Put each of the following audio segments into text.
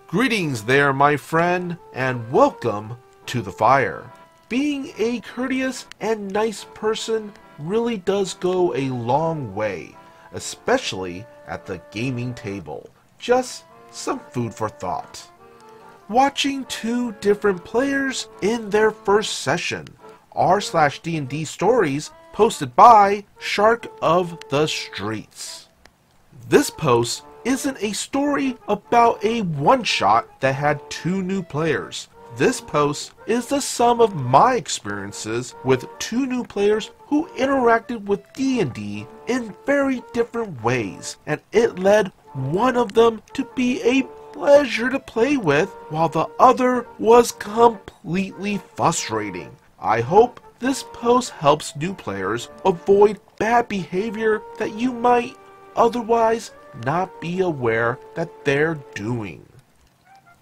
Greetings there, my friend, and welcome to the fire. Being a courteous and nice person really does go a long way, especially at the gaming table. Just some food for thought. Watching two different players in their first session, r/dnd stories posted by Shark of the Streets. This post isn't a story about a one-shot that had two new players. This post is the sum of my experiences with two new players who interacted with D&D in very different ways, and it led one of them to be a pleasure to play with, while the other was completely frustrating. I hope this post helps new players avoid bad behavior that you might otherwise not be aware that they're doing.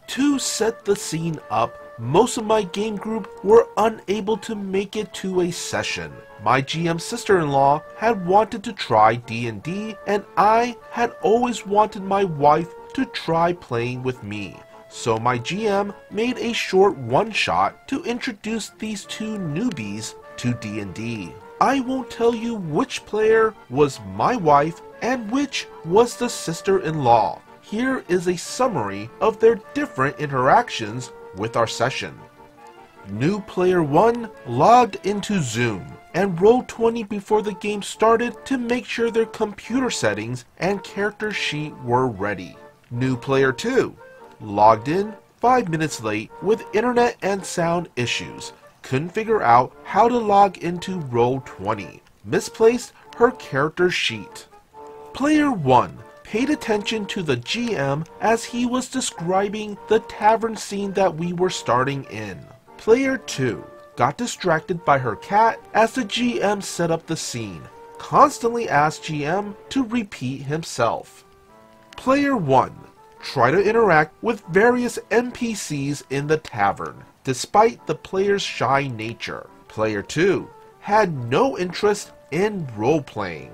To set the scene up, most of my game group were unable to make it to a session. My GM sister-in-law had wanted to try D&D, and I had always wanted my wife to try playing with me. So my GM made a short one-shot to introduce these two newbies to D&D. I won't tell you which player was my wife and which was the sister-in-law. Here is a summary of their different interactions with our session. New player 1 logged into Zoom and rolled 20 before the game started to make sure their computer settings and character sheet were ready. New player 2 logged in 5 minutes late with internet and sound issues. Couldn't figure out how to log into Roll20. Misplaced her character sheet. Player 1 paid attention to the GM as he was describing the tavern scene that we were starting in. Player 2 got distracted by her cat as the GM set up the scene. Constantly asked GM to repeat himself. Player 1 tried to interact with various NPCs in the tavern, despite the player's shy nature. Player 2 had no interest in role-playing.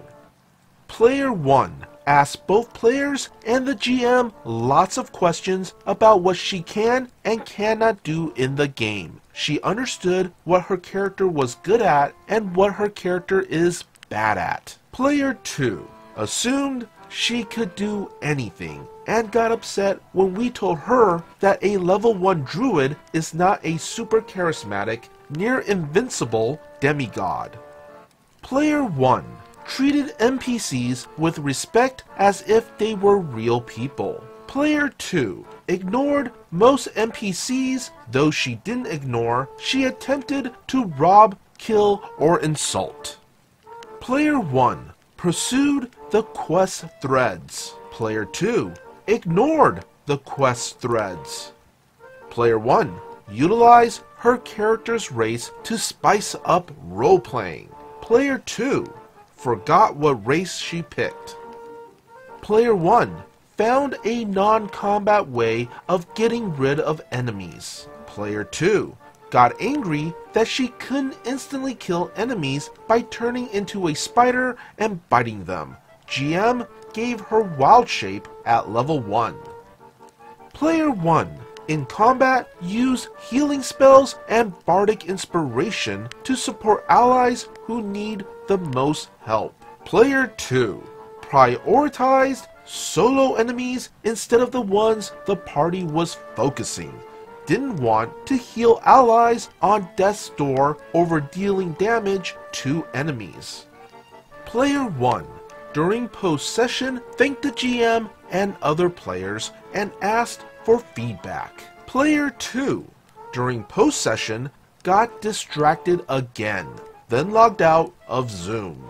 Player 1 asked both players and the GM lots of questions about what she can and cannot do in the game. She understood what her character was good at and what her character is bad at. Player 2 assumed she could do anything and got upset when we told her that a level 1 druid is not a super charismatic, near invincible demigod. Player 1 treated NPCs with respect as if they were real people. Player 2 ignored most NPCs, though she didn't ignore, she attempted to rob, kill, or insult. Player 1 pursued the quest threads. Player 2 ignored the quest threads. Player 1 utilized her character's race to spice up role-playing. Player 2 forgot what race she picked. Player 1 found a non-combat way of getting rid of enemies. Player 2 got angry that she couldn't instantly kill enemies by turning into a spider and biting them. GM gave her wild shape at level 1. Player 1 in combat used healing spells and bardic inspiration to support allies who need the most help. Player 2 prioritized solo enemies instead of the ones the party was focusing. Didn't want to heal allies on death's door over dealing damage to enemies. Player 1 during post-session thanked the GM and other players and asked for feedback. Player 2 during post-session got distracted again, then logged out of Zoom.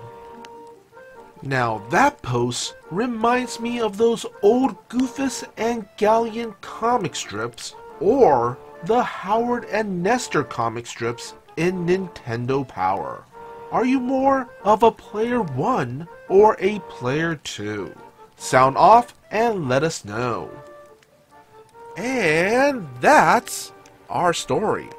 Now that post reminds me of those old Goofus and Galleon comic strips, or the Howard and Nestor comic strips in Nintendo Power. Are you more of a player 1 or a player 2? Sound off and let us know. And that's our story.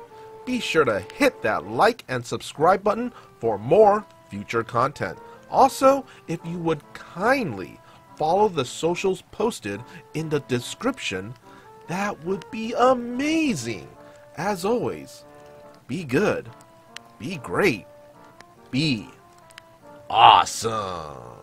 Be sure to hit that like and subscribe button for more future content. Also, if you would kindly follow the socials posted in the description, That would be amazing. As always, be good, be great, be awesome.